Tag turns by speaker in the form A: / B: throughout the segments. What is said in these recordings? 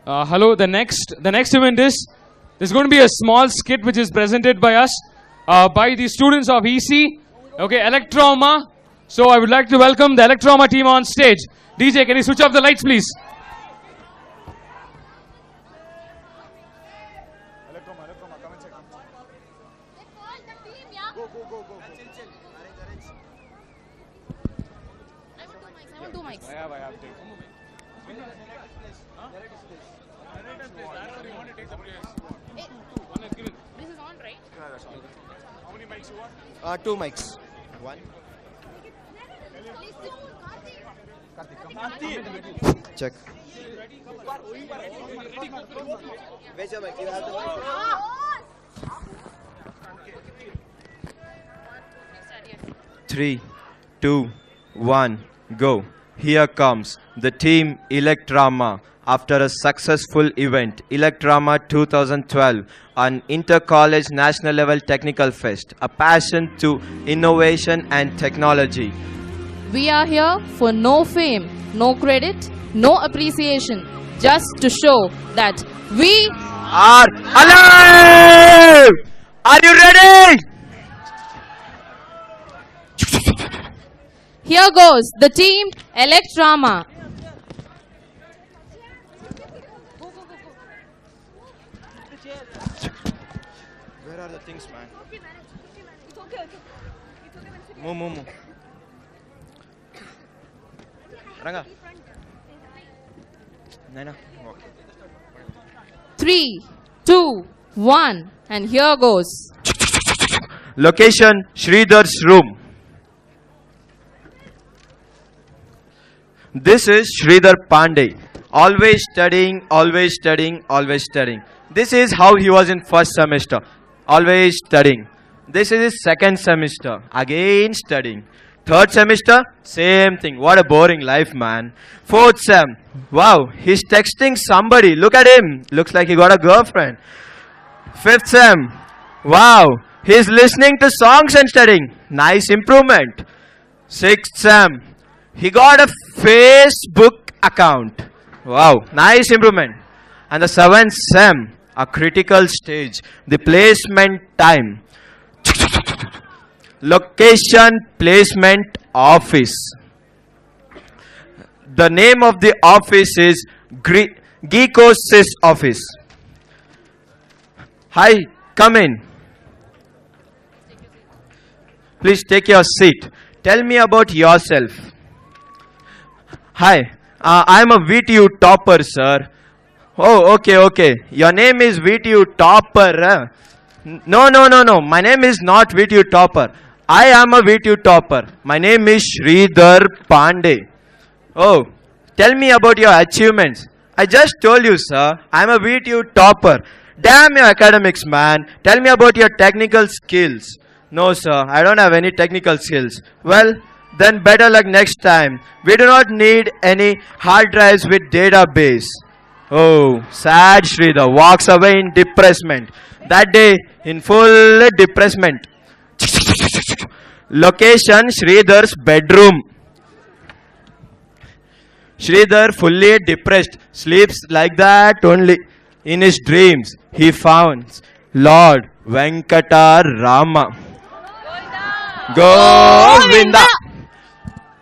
A: Hello. The next event is there's going to be a small skit which is presented by us by the students of EC. Okay, Electroma. So I would like to welcome the Electroma team on stage. DJ, can you switch off the lights, please?
B: Two mics. One. Check. Where's your mic? You have the mic. 3, 2, 1, go. Here comes the team Electrama after a successful event, Electrama 2012, an inter-college national level technical fest, a passion to innovation and technology.
C: We are here for no fame, no credit, no appreciation, just to show that we
B: Are alive! Are you ready?
C: Here goes the team Electrama.
B: Where are the things, man? Move. Ranga. Naina. Okay.
C: 3, 2, 1, and here goes.
B: Location, Sridhar's room. This is Sridhar Pandey. Always studying, always studying, always studying. This is how he was in first semester. Always studying. This is his second semester. Again studying. Third semester, same thing. What a boring life, man. Fourth sem. Wow, he's texting somebody. Look at him. Looks like he got a girlfriend. Fifth sem. Wow, he's listening to songs and studying. Nice improvement. Sixth sem. He got a Facebook account. Wow, nice improvement. And the seventh sem, a critical stage, the placement time. Location, placement, office. The name of the office is Geekosys office. Hi, come in. Please take your seat. Tell me about yourself. Hi, I'm a VTU topper, sir. Oh, okay. Your name is VTU topper. No. My name is not VTU topper. I am a VTU topper. My name is Sridhar Pandey. Oh, tell me about your achievements. I just told you, sir. I'm a VTU topper. Damn your academics, man. Tell me about your technical skills. No, sir. I don't have any technical skills. Well, then better luck next time. We do not need any hard drives with database. Oh, sad Sridhar walks away in depressment. That day, in full depressment. Location, Sridhar's bedroom. Sridhar fully depressed, sleeps like that only. In his dreams, he found Lord Venkata Rama. Govinda.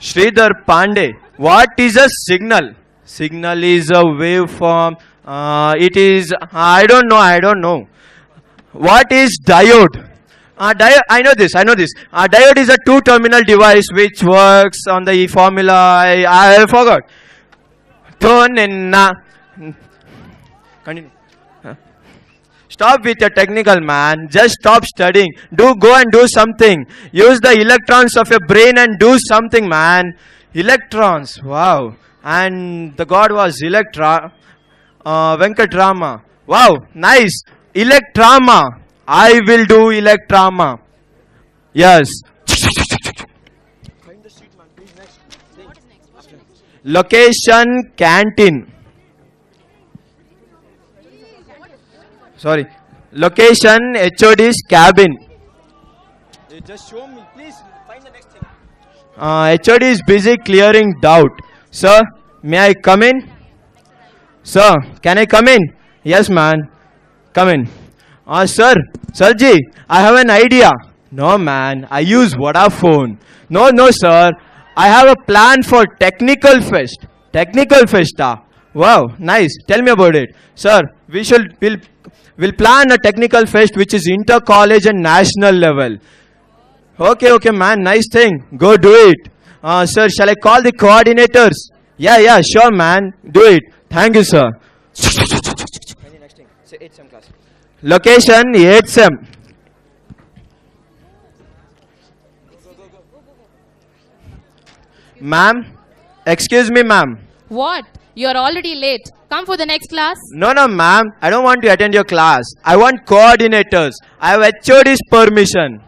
B: Sridhar Pandey. What is a signal? Signal is a waveform. It is, I don't know. What is diode? I know this. Diode is a two-terminal device which works on the formula. I forgot. Continue. Stop with your technical, man. Just stop studying. Go and do something. Use the electrons of your brain and do something, man. Electrons. Wow. And the god was Venkatrama. Wow. Nice. Electrama. I will do Electrama. Yes. Location, canteen. Sorry. Location, HOD's cabin. Just show me, please. Find the next thing. HOD is busy clearing doubt. Sir, may I come in? Sir, can I come in? Yes, man. Come in. Sir, Sirji, I have an idea. No, man, I use Vodafone. No, sir. I have a plan for Technical Fest. Technical Fest, ah. Wow, nice. Tell me about it. Sir, we'll plan a Technical Fest which is inter-college and national level. Okay, man, nice thing. Go do it. Sir, shall I call the coordinators? Yeah, sure, man. Do it. Thank you, sir. Location 8th sem. Ma'am, excuse me, ma'am.
C: What? You're already late. Come for the next class.
B: No, ma'am. I don't want to attend your class. I want coordinators. I have HOD's permission.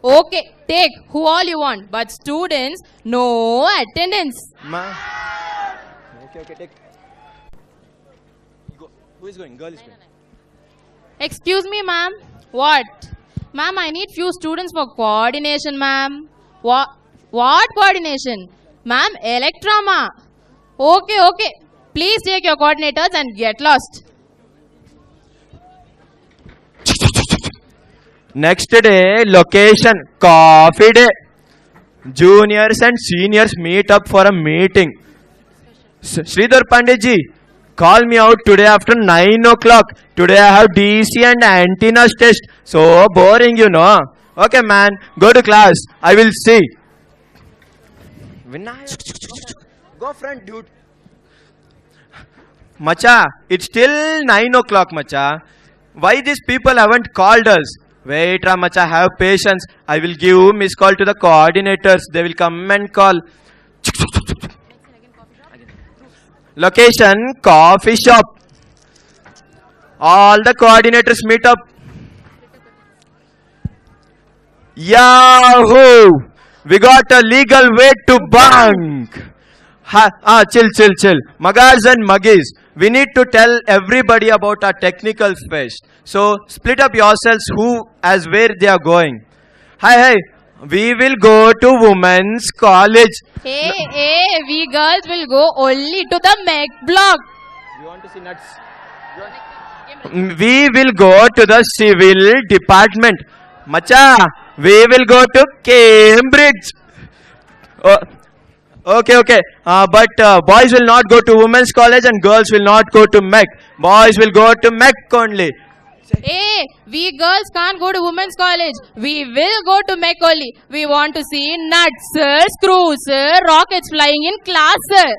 C: Okay, take who all you want. But students, no attendance.
B: Ma'am. Okay, take. Go. Who is going? Girl is going.
C: Excuse me, ma'am. What? Ma'am, I need few students for coordination, ma'am. What coordination? Ma'am, Electroma. Okay. Please take your coordinators and get lost.
B: Next day, location, coffee day. Juniors and seniors meet up for a meeting. Sridhar Panditji, call me out today after 9 o'clock. Today I have DC and antennas test. So boring, you know. Okay, man, go to class. I will see. Go front, dude. Macha, it's still 9 o'clock, Macha. Why these people haven't called us? Wait, Macha, have patience. I will give miss call to the coordinators. They will come and call. Location, coffee shop. All the coordinators meet up. Yahoo! We got a legal way to bank. Chill. Magars and Muggies. We need to tell everybody about our technical fest. So, split up yourselves who as where they are going. Hi. We will go to women's college.
C: Hey, we girls will go only to the Mac block.
B: You want to see nuts? We will go to the civil department. Macha, we will go to Cambridge. Okay. But boys will not go to women's college and girls will not go to Mac. Boys will go to Mac only.
C: Hey, we girls can't go to women's college. We will go to Mac only. We want to see nuts, sir, screws, sir, rockets flying in class, sir.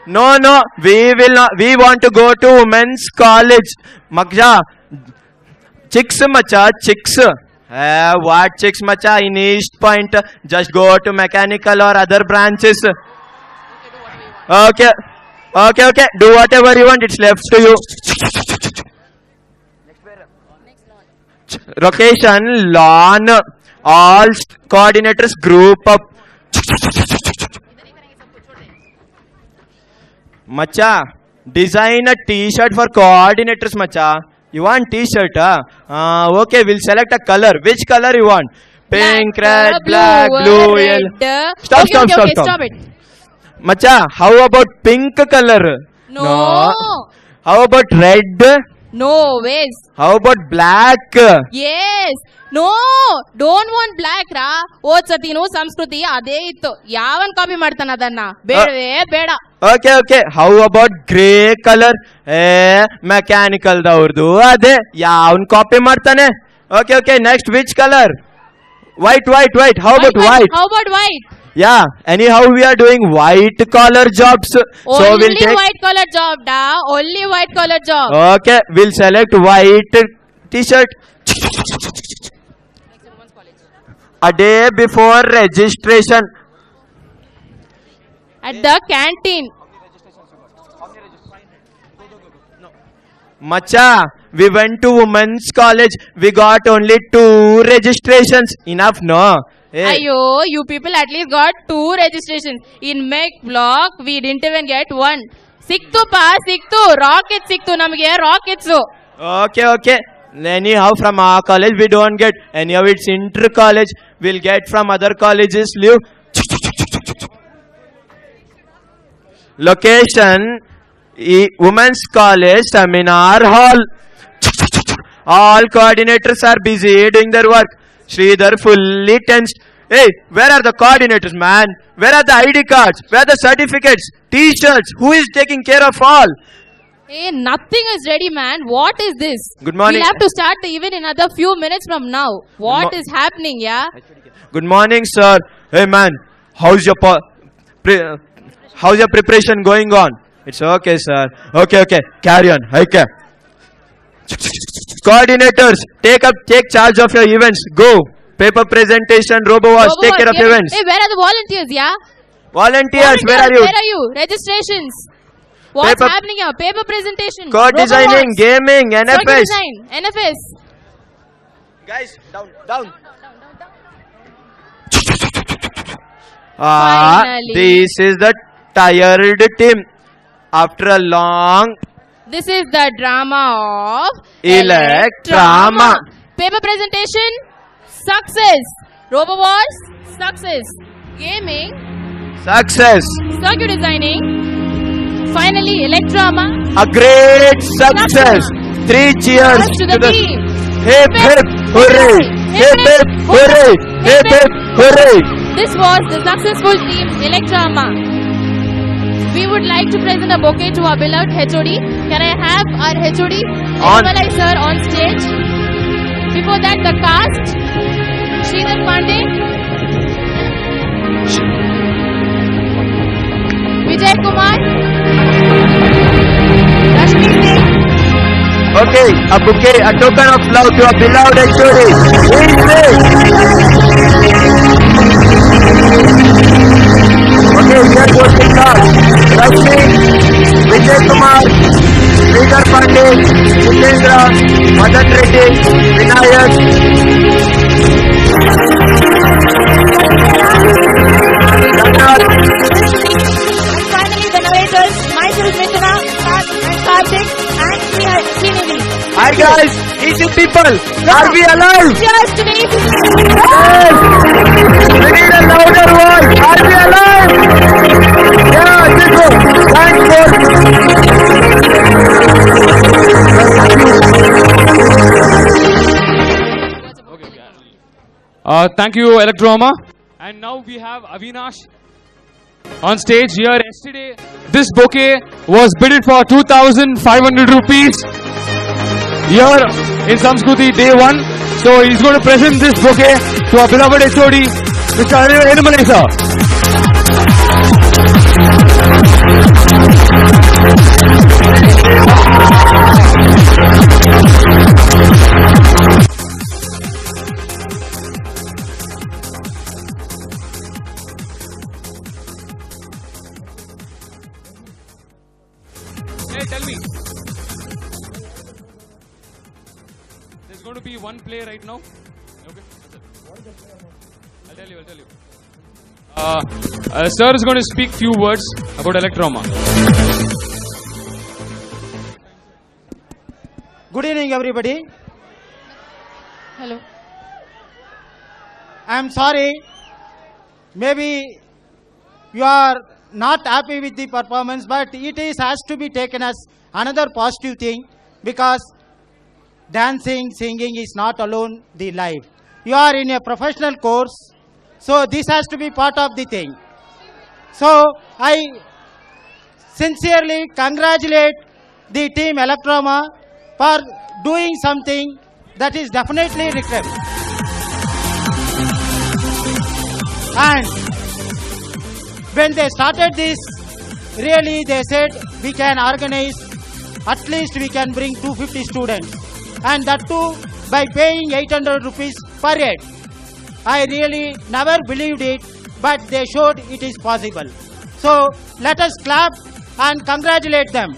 B: No, we will not. We want to go to women's college. Macha, chicks, Macha, chicks. What chicks, Macha? In East Point, just go to mechanical or other branches. Okay. Do whatever you want. It's left to you. Location, lawn. All coordinators group up. Macha, design a t-shirt for coordinators, Macha. You want t-shirt, okay, we'll select a color. Which color you want? Pink, red, black, blue, yellow. Stop
C: it.
B: Macha, how about pink color?
C: No.
B: How about red?
C: No ways.
B: How about black?
C: Yes. No, don't want black ra. ಓದ್ ಸತಿ ಸಂಸ್ಕೃತಿ ಅದೇ ಇತ್ತು. ಯಾವನ್ copy ಮಾಡ್ತಾನ ಅದನ್ನ? ಬೇಡವೇ ಬೇಡ.
B: Okay. How about grey color? Mechanical ದವ್ರದು ಅದೇ ಯಾವನ್ ಕಾಪಿ ಮಾಡ್ತಾನೆ? Okay. Next, which color? White. How about white?
C: How about white?
B: Yeah. Anyhow, we are doing white collar jobs. So we'll take
C: white collar job, da. Only white collar job.
B: Okay. We'll select white t-shirt. A day before registration.
C: At the canteen.
B: Macha, we went to women's college. We got only 2 registrations. Enough, no? Hey.
C: Ayo, you people at least got 2 registrations. In Mac block, we didn't even get 1. Siktu rocket siktu namage rockets.
B: Okay. Anyhow, from our college we don't get. Anyhow, it's inter-college. We'll get from other colleges. Leave. Location, Women's College Seminar Hall. All coordinators are busy doing their work. Sridhar fully tensed. Hey, where are the coordinators, man? Where are the ID cards? Where are the certificates? T-shirts? Who is taking care of all?
C: Hey, nothing is ready, man. What is this?
B: Good morning.
C: We'll have to start the event in another few minutes from now. What
B: mo-
C: is happening, yeah?
B: Good morning, sir. Hey, man. How's your how's your preparation going on? It's okay, sir. Okay. Carry on. Okay. Coordinators, take charge of your events. Go. Paper presentation, RoboWash, take care of events.
C: Hey, where are the volunteers, yeah?
B: Volunteers, where are you?
C: Where are you? Registrations. What's
B: Paper-
C: happening here? Paper presentation.
B: Code designing,
C: RoboWash,
B: gaming,
C: circuit
B: NFS.
C: design, NFS.
B: Guys, down.
C: Finally.
B: This is the tired team. After a long
C: This is the drama of
B: Electrama.
C: Paper presentation, success. RoboWars, success. Gaming,
B: success,
C: circuit designing. Finally, Electrama.
B: a great success. 3 cheers
C: To the team.
B: Hip hip hooray! Hip hip hooray! Hip hip hooray!
C: This was the successful team Electrama. We would like to present a bouquet to our beloved HOD. Can I have our HOD,
B: On.
C: Nimalai sir, on stage? Before that, the cast, Sridhar Pandey, Vijay Kumar, Rashmi Singh.
B: Okay, a bouquet, a token of love to our beloved HOD. Okay, here goes the card. Rashmi, Vijay Kumar, Sridhar Pandey, Jitendra, Madan Reddy, Vinayak. Dhanyawad.
D: And finally, the narrators, myself, Mithuna, and Karthik, and Srinidhi.
B: Hi guys, easy people, are we alive?
D: Cheers to the evening.
B: Yes! We need a louder voice, are we alive? Yeah, this one. Thanks
A: Thank you, Electroma. And now we have Avinash on stage here. Yesterday, this bouquet was bidded for 2,500 rupees here in Samskruti Day 1. So he's going to present this bouquet to our beloved HOD, Mr. Animalai sir. Hey, tell me. There's going to be one play right now. Okay, that's it. I'll tell you. Sir is going to speak few words about Electroma.
E: Good evening, everybody.
C: Hello.
E: I am sorry. Maybe you are not happy with the performance, but it has to be taken as another positive thing, because dancing, singing is not alone the life. You are in a professional course, so this has to be part of the thing. So I sincerely congratulate the team Electroma for doing something that is definitely required. And when they started this, really they said we can organize, at least we can bring 250 students, and that too by paying 800 rupees per head. I really never believed it, but they showed it is possible. So let us clap and congratulate them.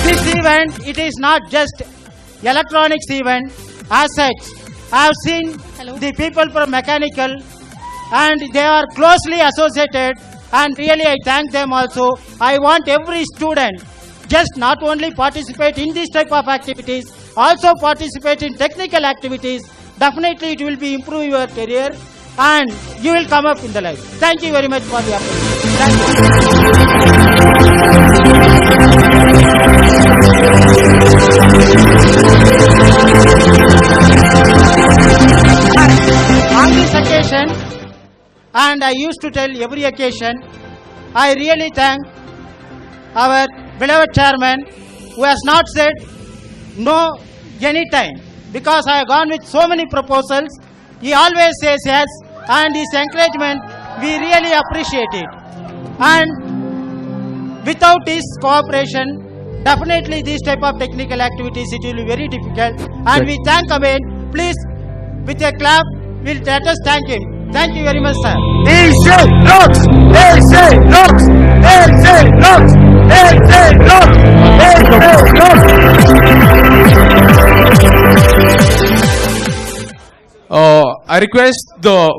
E: This event, it is not just electronics event as such. I have seen
C: Hello.
E: the people from mechanical, and they are closely associated, and really I thank them also. I want every student just not only participate in this type of activities, also participate in technical activities. Definitely it will be improve your career and you will come up in the life. Thank you very much for the opportunity. Thank you. On this occasion, and I used to tell every occasion, I really thank our beloved chairman who has not said no any time, because I have gone with so many proposals. He always says yes, and his encouragement we really appreciate it. And without his cooperation, definitely these type of technical activities it will be very difficult. And we thank again. Please, with a clap, we'll let us thank him. Thank you very much, sir.
B: AC rocks! AC rocks! AC rocks! AC rocks! AC rocks!
F: I request the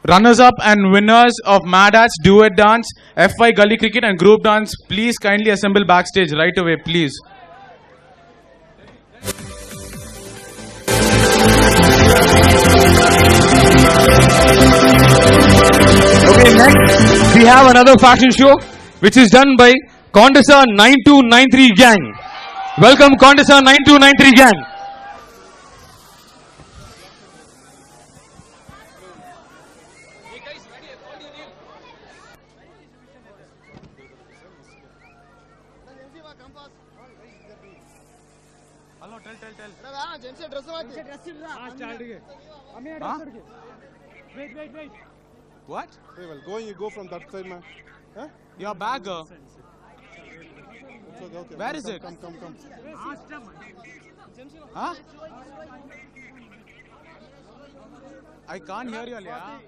F: runners-up and winners of Mad Hats, Duet Dance, FY Gully Cricket and Group Dance, please kindly assemble backstage right away, please.
A: Okay, next we have another fashion show which is done by Condesa 9293 gang. Welcome Condesa 9293 gang.
F: What?
G: Hey, well, go and you go from that side, man. Huh?
F: Your bag.
G: It's okay, okay.
F: Where is it?
G: Come.
F: Huh? I can't hear you, Alia.